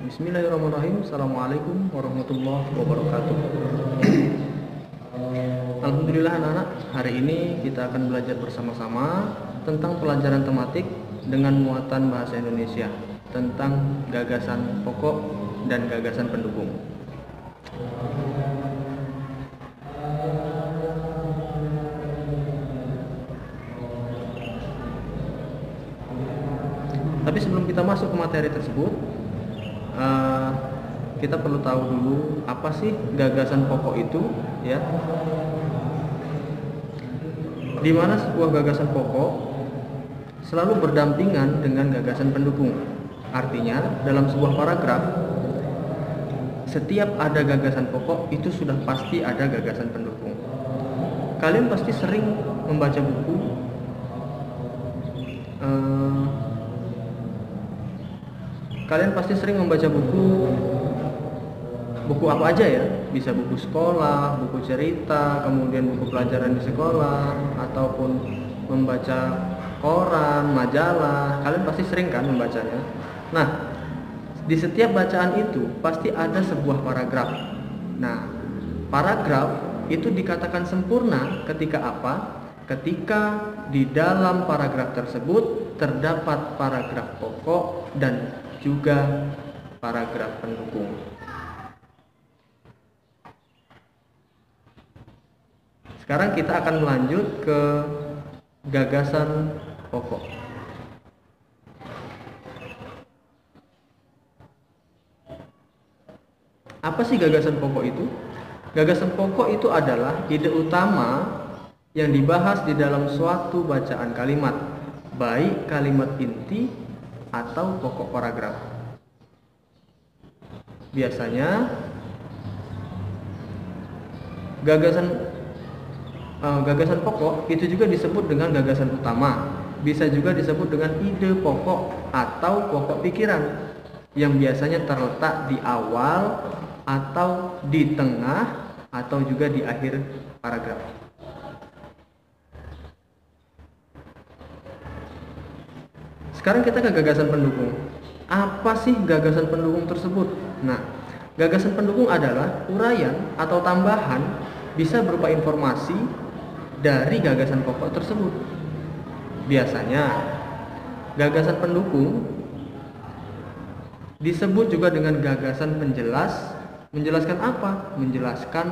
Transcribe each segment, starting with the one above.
Bismillahirrahmanirrahim. Assalamualaikum warahmatullahi wabarakatuh. Alhamdulillah anak-anak, hari ini kita akan belajar bersama-sama tentang pelajaran tematik dengan muatan bahasa Indonesia tentang gagasan pokok dan gagasan pendukung. Tapi sebelum kita masuk ke materi tersebut, kita perlu tahu dulu apa sih gagasan pokok itu, ya. Di mana sebuah gagasan pokok selalu berdampingan dengan gagasan pendukung. Artinya, dalam sebuah paragraf, setiap ada gagasan pokok itu sudah pasti ada gagasan pendukung. Kalian pasti sering membaca buku. Kalian pasti sering membaca buku apa aja ya, bisa buku sekolah, buku cerita, kemudian buku pelajaran di sekolah, ataupun membaca koran, majalah. Kalian pasti sering kan membacanya. Nah, di setiap bacaan itu pasti ada sebuah paragraf. Nah, paragraf itu dikatakan sempurna ketika apa? Ketika di dalam paragraf tersebut terdapat paragraf pokok dan juga paragraf pendukung. Sekarang kita akan melanjut ke gagasan pokok. Apa sih gagasan pokok itu? Gagasan pokok itu adalah ide utama yang dibahas di dalam suatu bacaan kalimat, baik kalimat inti atau pokok paragraf. Biasanya gagasan pokok itu juga disebut dengan gagasan utama. Bisa juga disebut dengan ide pokok atau pokok pikiran yang biasanya terletak di awal atau di tengah atau juga di akhir paragraf. Sekarang kita ke gagasan pendukung. Apa sih gagasan pendukung tersebut? Nah, gagasan pendukung adalah uraian atau tambahan bisa berupa informasi dari gagasan pokok tersebut. Biasanya, gagasan pendukung disebut juga dengan gagasan penjelas. Menjelaskan apa? Menjelaskan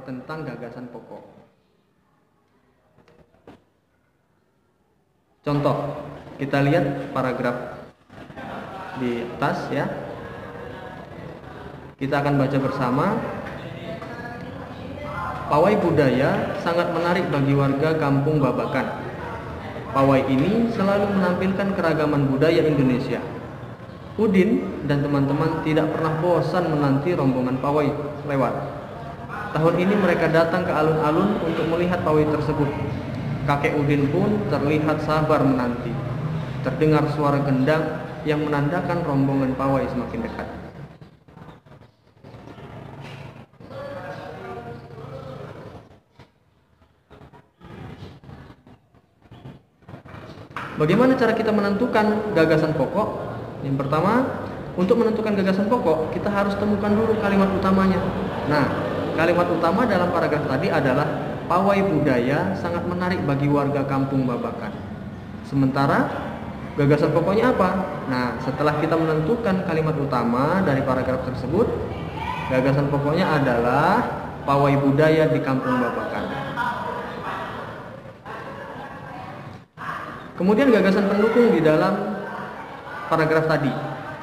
tentang gagasan pokok. Contoh, kita lihat paragraf di atas ya. Kita akan baca bersama. Pawai budaya sangat menarik bagi warga Kampung Babakan. Pawai ini selalu menampilkan keragaman budaya Indonesia. Udin dan teman-teman tidak pernah bosan menanti rombongan pawai lewat. Tahun ini mereka datang ke alun-alun untuk melihat pawai tersebut. Kakek Udin pun terlihat sabar menanti. Terdengar suara gendang yang menandakan rombongan pawai semakin dekat. Bagaimana cara kita menentukan gagasan pokok? Yang pertama, untuk menentukan gagasan pokok, kita harus temukan dulu kalimat utamanya. Nah, kalimat utama dalam paragraf tadi adalah pawai budaya sangat menarik bagi warga Kampung Babakan. Sementara gagasan pokoknya apa? Nah, setelah kita menentukan kalimat utama dari paragraf tersebut, gagasan pokoknya adalah pawai budaya di Kampung Babakan. Kemudian gagasan pendukung di dalam paragraf tadi.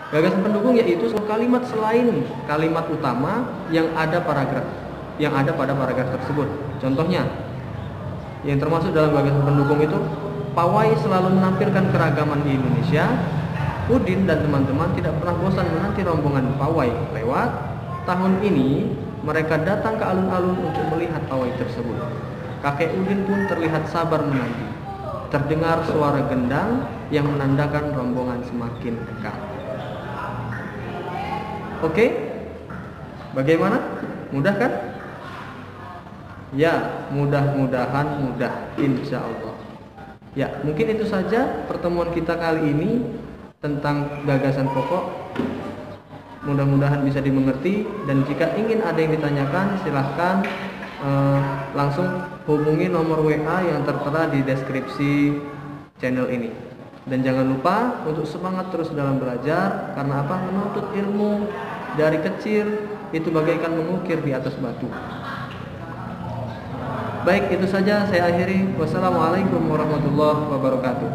Gagasan pendukung yaitu sebuah kalimat selain kalimat utama yang ada pada paragraf tersebut. Contohnya, yang termasuk dalam gagasan pendukung itu, pawai selalu menampilkan keragaman di Indonesia. Udin dan teman-teman tidak pernah bosan menanti rombongan pawai lewat. Tahun ini mereka datang ke alun-alun untuk melihat pawai tersebut. Kakek Udin pun terlihat sabar menanti. Terdengar suara gendang yang menandakan rombongan semakin dekat. Oke? Bagaimana? Mudah kan? Ya, mudah-mudahan mudah, insya Allah. Ya, mungkin itu saja pertemuan kita kali ini tentang gagasan pokok. Mudah-mudahan bisa dimengerti, dan jika ingin ada yang ditanyakan silahkan langsung hubungi nomor WA yang tertera di deskripsi channel ini. Dan jangan lupa untuk semangat terus dalam belajar, karena apa? Menuntut ilmu dari kecil itu bagaikan mengukir di atas batu. Baik, itu saja saya akhiri. Wassalamualaikum warahmatullahi wabarakatuh.